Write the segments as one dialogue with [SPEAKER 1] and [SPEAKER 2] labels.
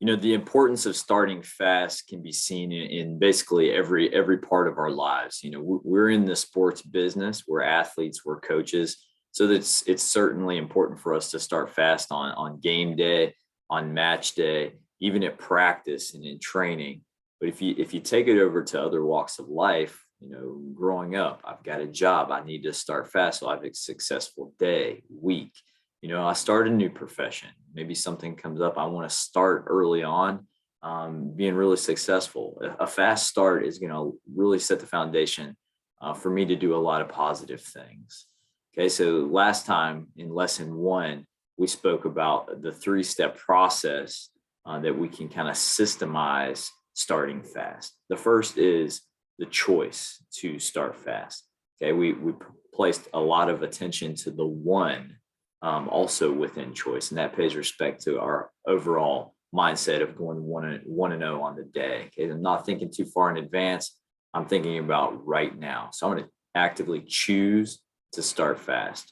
[SPEAKER 1] The importance of starting fast can be seen in basically every part of our lives. We're in the sports business, we're athletes, we're coaches. So it's certainly important for us to start fast on game day, on match day, even at practice and in training. But if you take it over to other walks of life, growing up, I've got a job, I need to start fast so I have a successful day, week. I start a new profession. Maybe something comes up. I want to start early on, being really successful. A fast start is going to really set the foundation for me to do a lot of positive things. Okay, so last time in lesson 1, we spoke about the 3-step process that we can kind of systemize starting fast. The first is the choice to start fast. Okay, we placed a lot of attention to the one. Also within choice, and that pays respect to our overall mindset of going 1-0 on the day. Okay, I'm not thinking too far in advance. I'm thinking about right now. So I'm going to actively choose to start fast.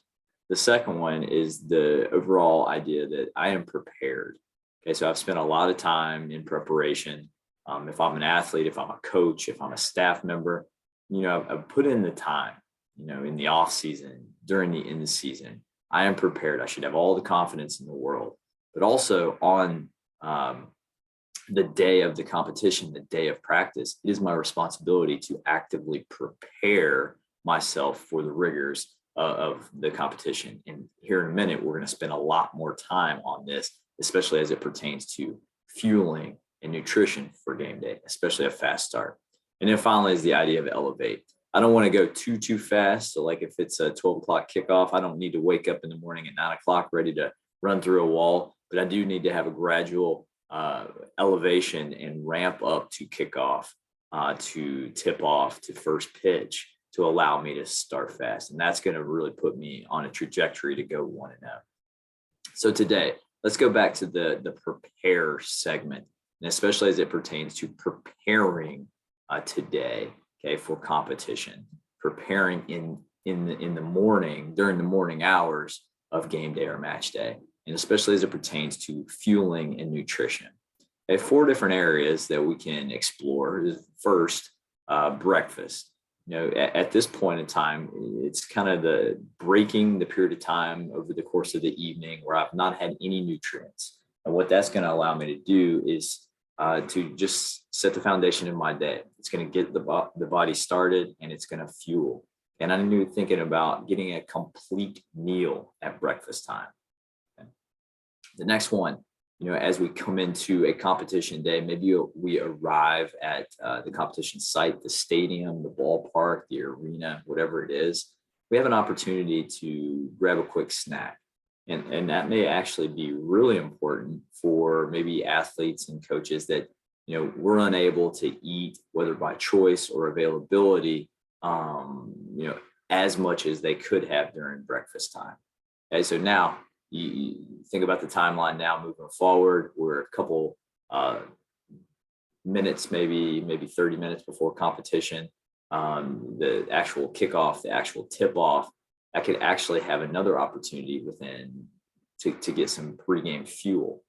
[SPEAKER 1] The second one is the overall idea that I am prepared. Okay, so I've spent a lot of time in preparation. If I'm an athlete, if I'm a coach, if I'm a staff member, I've put in the time. In the off season, during the in season. I am prepared. I should have all the confidence in the world. But also on the day of the competition, the day of practice, it is my responsibility to actively prepare myself for the rigors of the competition. And here in a minute, we're going to spend a lot more time on this, especially as it pertains to fueling and nutrition for game day, especially a fast start. And then finally is the idea of elevate. I don't want to go too fast. So like if it's a 12 o'clock kickoff, I don't need to wake up in the morning at 9 o'clock ready to run through a wall, but I do need to have a gradual elevation and ramp up to kickoff, to tip off, to first pitch, to allow me to start fast. And that's going to really put me on a trajectory to go 1-0. So today, let's go back to the prepare segment, and especially as it pertains to preparing today. Okay, for competition, preparing in the morning, during the morning hours of game day or match day, and especially as it pertains to fueling and nutrition. Okay, 4 different areas that we can explore. First, breakfast. At this point in time, it's kind of the breaking the period of time over the course of the evening where I've not had any nutrients. And what that's going to allow me to do is to just set the foundation of my day. It's going to get the body started, and it's going to fuel. And I'm thinking about getting a complete meal at breakfast time. Okay. The next one, as we come into a competition day, maybe we arrive at the competition site, the stadium, the ballpark, the arena, whatever it is. We have an opportunity to grab a quick snack. And that may actually be really important for maybe athletes and coaches that, we're unable to eat, whether by choice or availability, as much as they could have during breakfast time. Okay, so now you think about the timeline now moving forward. We're a couple minutes, maybe 30 minutes before competition, the actual kickoff, the actual tip off. I could actually have another opportunity within to get some pregame fuel.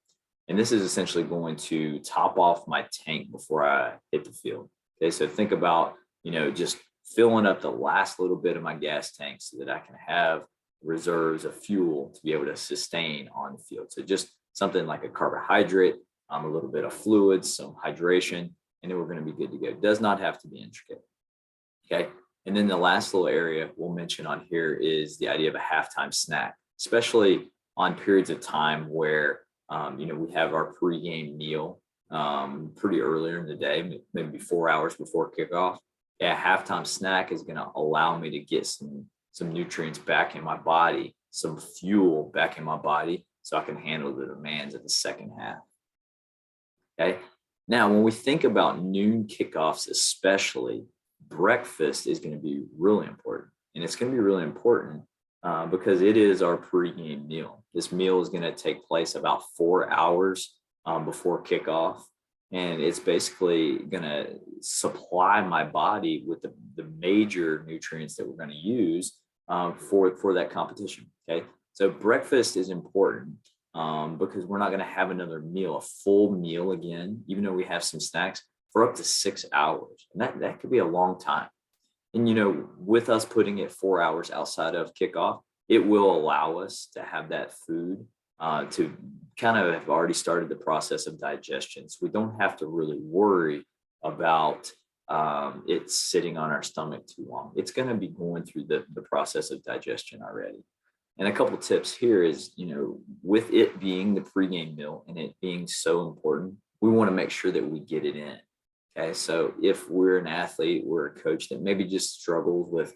[SPEAKER 1] And this is essentially going to top off my tank before I hit the field. Okay, so think about, just filling up the last little bit of my gas tank so that I can have reserves of fuel to be able to sustain on the field. So just something like a carbohydrate, a little bit of fluids, some hydration, and then we're going to be good to go. It does not have to be intricate. Okay. And then the last little area we'll mention on here is the idea of a halftime snack, especially on periods of time where, we have our pregame meal pretty earlier in the day, maybe 4 hours before kickoff. A halftime snack is going to allow me to get some nutrients back in my body, some fuel back in my body, so I can handle the demands of the second half. Okay. Now, when we think about noon kickoffs, especially, breakfast is going to be really important. And it's going to be really important because it is our pregame meal. This meal is going to take place about 4 hours before kickoff. And it's basically going to supply my body with the major nutrients that we're going to use for that competition. Okay. So breakfast is important. because we're not going to have another meal, a full meal again, even though we have some snacks for up to 6 hours. And that could be a long time. And, with us putting it 4 hours outside of kickoff, it will allow us to have that food to kind of have already started the process of digestion. So we don't have to really worry about it sitting on our stomach too long. It's going to be going through the process of digestion already. And a couple tips here is, with it being the pregame meal and it being so important, we want to make sure that we get it in. Okay, so if we're an athlete, we're a coach that maybe just struggles with,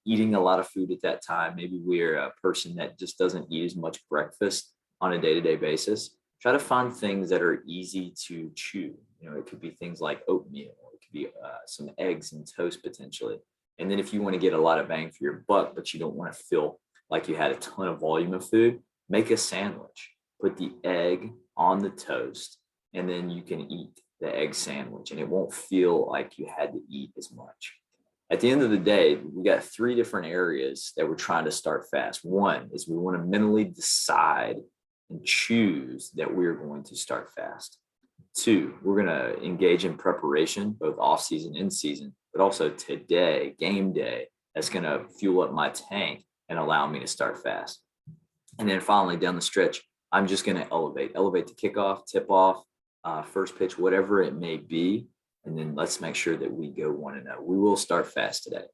[SPEAKER 1] eating a lot of food at that time. Maybe we're a person that just doesn't eat as much breakfast on a day-to-day basis. Try to find things that are easy to chew. It could be things like oatmeal, or it could be some eggs and toast potentially. And then if you want to get a lot of bang for your buck, but you don't want to feel like you had a ton of volume of food, make a sandwich. Put the egg on the toast, and then you can eat the egg sandwich, and it won't feel like you had to eat as much. At the end of the day, we got 3 different areas that we're trying to start fast. One is we want to mentally decide and choose that we're going to start fast. 2, we're going to engage in preparation, both off season and season, but also today, game day, that's going to fuel up my tank and allow me to start fast. And then finally, down the stretch, I'm just going to elevate the kickoff, tip off, first pitch, whatever it may be. And then let's make sure that we go 1-0. We will start fast today.